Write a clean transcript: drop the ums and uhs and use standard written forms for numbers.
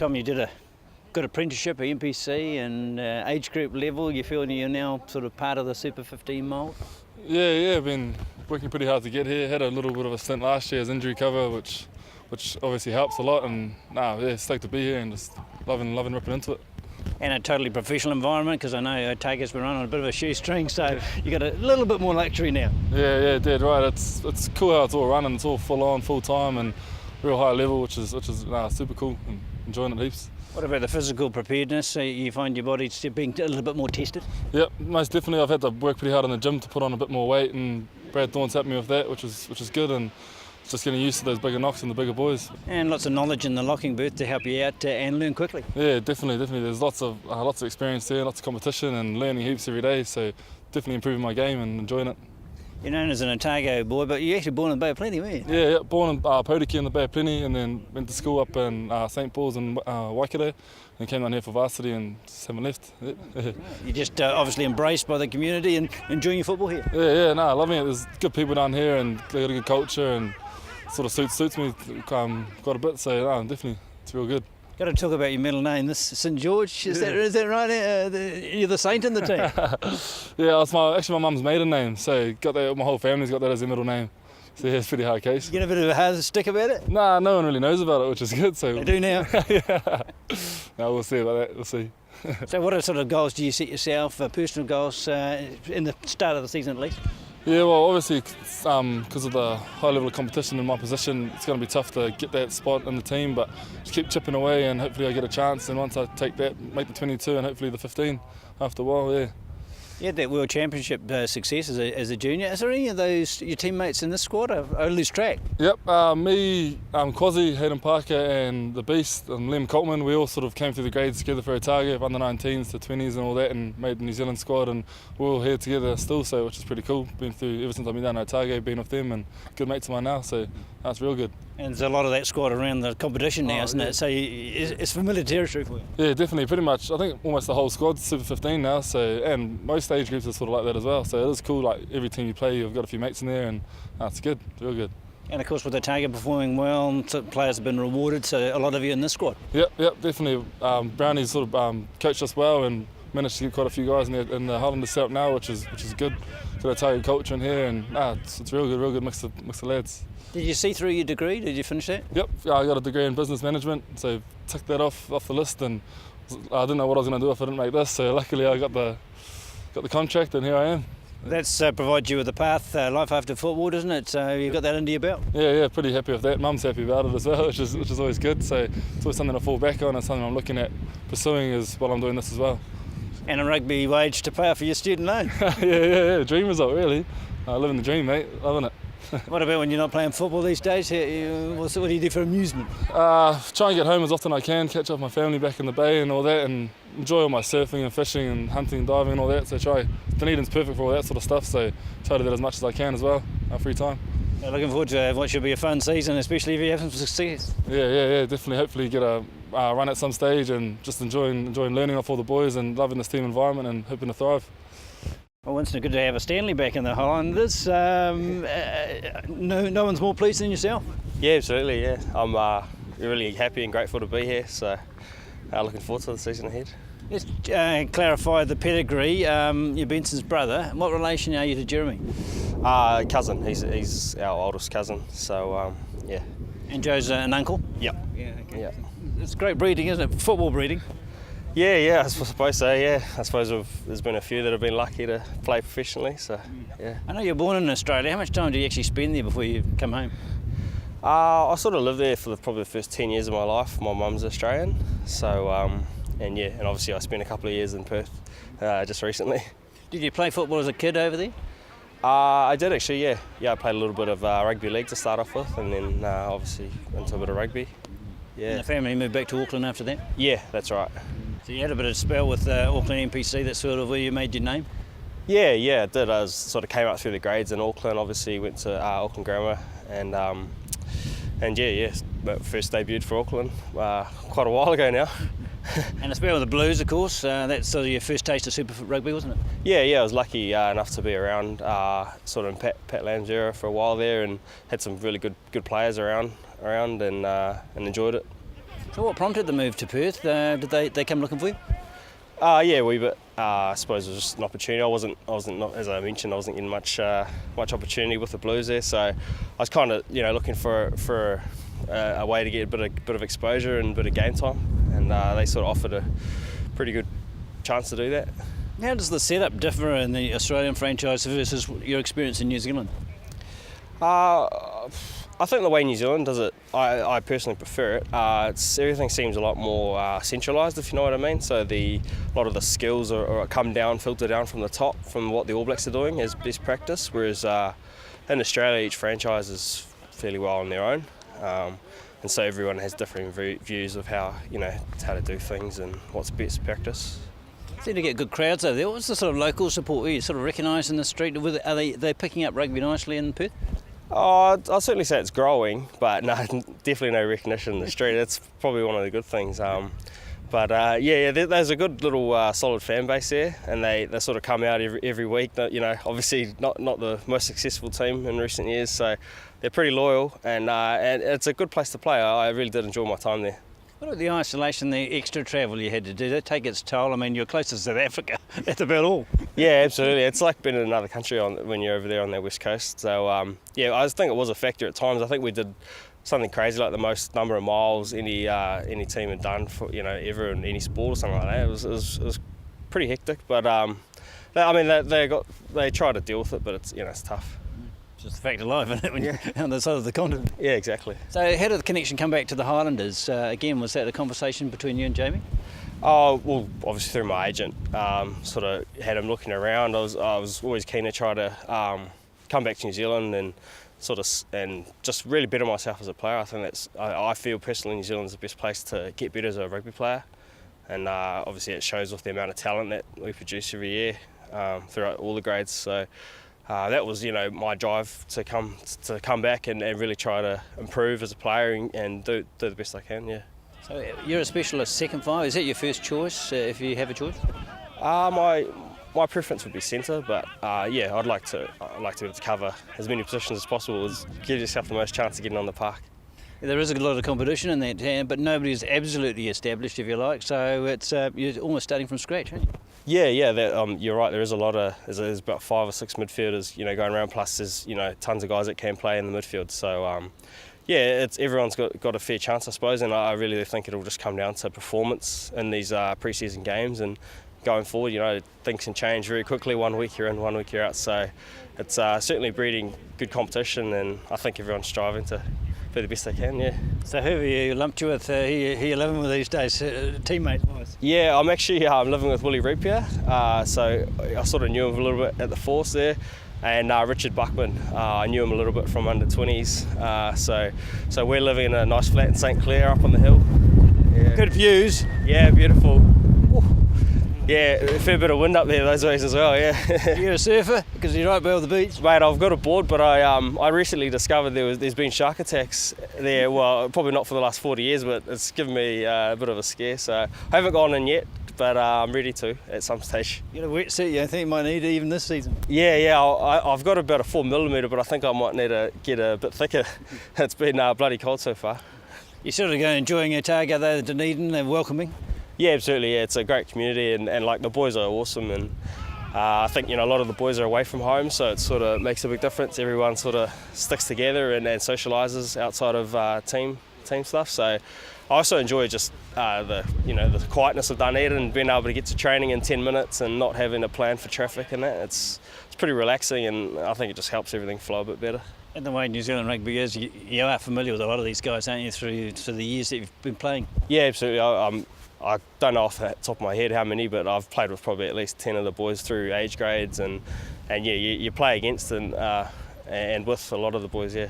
Tom, you did a good apprenticeship at NPC and age group level. You feel you're now sort of part of the Super 15 mould? Yeah, been working pretty hard to get here. Had a little bit of a stint last year as injury cover, which obviously helps a lot. And stoked to be here and just loving ripping into it. And a totally professional environment, because I know Otago's been running on a bit of a shoestring, so you got a little bit more luxury now. Yeah, dead right. It's cool how it's all running. It's all full on, full time, and real high level, which is super cool. And enjoying it heaps. What about the physical preparedness? So you find your body being a little bit more tested? Yep, most definitely. I've had to work pretty hard in the gym to put on a bit more weight, and Brad Thorne's helped me with that, which is good, and just getting used to those bigger knocks and the bigger boys. And lots of knowledge in the locking booth to help you out and learn quickly. Yeah, definitely. There's lots of experience there, lots of competition, and learning heaps every day. So definitely improving my game and enjoying it. You're known as an Otago boy, but you're actually born in the Bay of Plenty, weren't you? Yeah, born in Podiki in the Bay of Plenty, and then went to school up in St Paul's in Waikato, and came down here for varsity and just haven't left. You're just obviously embraced by the community and enjoying your football here. Yeah, loving it. There's good people down here, and they got a good culture, and sort of suits me quite a bit. So definitely, it's real good. Got to talk about your middle name. This St George, is that right? You're the saint in the team. Yeah, it's my mum's maiden name, so got that. My whole family's got that as their middle name. So yeah, it's pretty hard case. You get a bit of a hard stick about it? Nah, no one really knows about it, which is good. So they do now. Yeah. No, we'll see about that. We'll see. So what sort of goals do you set yourself, personal goals, in the start of the season at least? Yeah, well, obviously, because of the high level of competition in my position, it's going to be tough to get that spot in the team, but just keep chipping away, and hopefully I get a chance, and once I take that, make the 22 and hopefully the 15 after a while, yeah. You had that World Championship success as a junior. Is there any of those your teammates in this squad? I lose track. Yep, me, Quasi, Hayden Parker and the Beast and Liam Coltman, we all sort of came through the grades together for Otago, under 19s to 20s and all that, and made the New Zealand squad, and we're all here together still, so which is pretty cool. Been through ever since I've been down at Otago, been with them, and good mates of mine now, so that's real good. And there's a lot of that squad around the competition now, isn't it? So it's familiar territory for you. Yeah, definitely, pretty much. I think almost the whole squad's Super 15 now, so, and most age groups are sort of like that as well. So it is cool, like every team you play, you've got a few mates in there, and it's good, it's real good. And of course with Otago performing well, players have been rewarded, so a lot of you in this squad. Yep, definitely. Brownie's sort of coached us well and managed to get quite a few guys in the Highlanders set up now, which is good. Got Otago culture in here, and it's real good mix of lads. Did you see through your degree? Did you finish that? Yep, I got a degree in business management, so ticked that off the list, and I didn't know what I was going to do if I didn't make this, so luckily I got the contract, and here I am. That's provides you with a path, life after football, doesn't it? So you've got that under your belt. Yeah, pretty happy with that. Mum's happy about it as well, which is always good. So it's always something to fall back on, and something I'm looking at pursuing is while I'm doing this as well. And a rugby wage to pay off for your student loan. yeah, dream result really. Living the dream, mate. Loving it. What about when you're not playing football these days? What do you do for amusement? Try and get home as often as I can, catch up with my family back in the bay and all that, and enjoy all my surfing and fishing and hunting and diving and all that. So Dunedin's perfect for all that sort of stuff, so try to do that as much as I can as well, our free time. Looking forward to what should be a fun season, especially if you have some success. Yeah, definitely. Hopefully get a run at some stage, and just enjoying learning off all the boys and loving this team environment and hoping to thrive. Well, Winston, good to have a Stanley back in the Highlanders. No one's more pleased than yourself? Yeah, absolutely, yeah. I'm really happy and grateful to be here, so looking forward to the season ahead. Let's clarify the pedigree. You're Benson's brother. What relation are you to Jeremy? Cousin. He's our oldest cousin, so yeah. And Joe's an uncle? Yep. Yeah, okay. Yeah. It's great breeding, isn't it? Football breeding. Yeah, I suppose so, yeah. I suppose there's been a few that have been lucky to play professionally, so yeah. I know you're born in Australia. How much time do you actually spend there before you come home? I sort of lived there for probably the first 10 years of my life. My mum's Australian, so and obviously I spent a couple of years in Perth just recently. Did you play football as a kid over there? I did actually, yeah. Yeah, I played a little bit of rugby league to start off with, and then obviously into a bit of rugby. Yeah. And the family moved back to Auckland after that? Yeah, that's right. So you had a bit of spell with Auckland NPC, that's sort of where you made your name? Yeah, I did. I sort of came up through the grades in Auckland, obviously went to Auckland Grammar, and but first debuted for Auckland quite a while ago now. And a spell with the Blues, of course. That's sort of your first taste of Super Rugby, wasn't it? Yeah, I was lucky enough to be around sort of in Pat Lamb's era for a while there, and had some really good players around and enjoyed it. So what prompted the move to Perth? Did they come looking for you? Yeah, a wee bit. I suppose it was just an opportunity. I wasn't not, as I mentioned, I wasn't getting much opportunity with the Blues there. So I was kind of looking for a way to get a bit of exposure and a bit of game time, and they sort of offered a pretty good chance to do that. How does the setup differ in the Australian franchise versus your experience in New Zealand? I think the way New Zealand does it, I personally prefer it. Everything seems a lot more centralised, if you know what I mean. So a lot of the skills are filter down from the top, from what the All Blacks are doing as best practice. Whereas in Australia, each franchise is fairly well on their own, and so everyone has different views of how to do things and what's best practice. Seem to get good crowds over there. What's the sort of local support? Are you sort of recognised in the street? Are they picking up rugby nicely in Perth? I'd certainly say it's growing, but no, definitely no recognition in the street. It's probably one of the good things. There's a good little solid fan base there, and they sort of come out every week. Obviously not the most successful team in recent years, so they're pretty loyal, and it's a good place to play. I really did enjoy my time there. What about the isolation, the extra travel you had to do? Did that take its toll? I mean, you're close to South Africa. That's about all. Yeah, absolutely. It's like being in another country when you're over there on the west coast. So, I think it was a factor at times. I think we did something crazy, like the most number of miles any team had done for ever in any sport or something like that. It was pretty hectic, but they try to deal with it, but it's tough. Just the fact of life, isn't it, when you're on the side of the continent? Yeah, exactly. So how did the connection come back to the Highlanders? Again, was that a conversation between you and Jamie? Oh, well, obviously through my agent. Sort of had him looking around. I was always keen to try to come back to New Zealand and and just really better myself as a player. I think I feel personally New Zealand's the best place to get better as a rugby player, and obviously it shows with the amount of talent that we produce every year throughout all the grades. So. That was, my drive to come back and really try to improve as a player and do the best I can. Yeah. So you're a specialist second five. Is that your first choice if you have a choice? My preference would be centre, but I'd like to be able to cover as many positions as possible. Give yourself the most chance of getting on the park. There is a lot of competition in that, but nobody's absolutely established, if you like. So it's you're almost starting from scratch, aren't you? Yeah, you're right. There is there's about 5 or 6 midfielders, going around. Plus, there's tons of guys that can play in the midfield. So everyone's got a fair chance, I suppose. And I really think it'll just come down to performance in these pre-season games. And going forward, things can change very quickly. 1 week you're in, 1 week you're out. So it's certainly breeding good competition, and I think everyone's striving to do the best they can. Yeah. So who are you lumped you with? Who you living with these days, teammate-wise? Yeah, I'm actually living with Willie Rupier. So I sort of knew him a little bit at the Force there, and Richard Buckman. I knew him a little bit from under 20s. So we're living in a nice flat in St Clair up on the hill. Yeah. Good views. Yeah, beautiful. Ooh. Yeah, a fair bit of wind up there those ways as well, yeah. You're a surfer? Because you're right by the beach? Mate, I've got a board, but I recently discovered there's been shark attacks there. Well, probably not for the last 40 years, but it's given me a bit of a scare. So I haven't gone in yet, but I'm ready to at some stage. You got a wetsuit you think you might need even this season? Yeah, I've got about a 4mm, but I think I might need to get a bit thicker. It's been bloody cold so far. You're sort of enjoying Otago there, Dunedin, they're welcoming? Yeah, absolutely. Yeah, it's a great community, and like the boys are awesome, and I think a lot of the boys are away from home, so it sort of makes a big difference. Everyone sort of sticks together and socialises outside of team stuff. So I also enjoy just the quietness of Dunedin and being able to get to training in 10 minutes and not having a plan for traffic and that. It's pretty relaxing, and I think it just helps everything flow a bit better. And the way New Zealand rugby is, you are familiar with a lot of these guys, aren't you, through the years that you've been playing? Yeah, absolutely. I don't know off the top of my head how many, but I've played with probably at least 10 of the boys through age grades, and you play against and with a lot of the boys, yeah.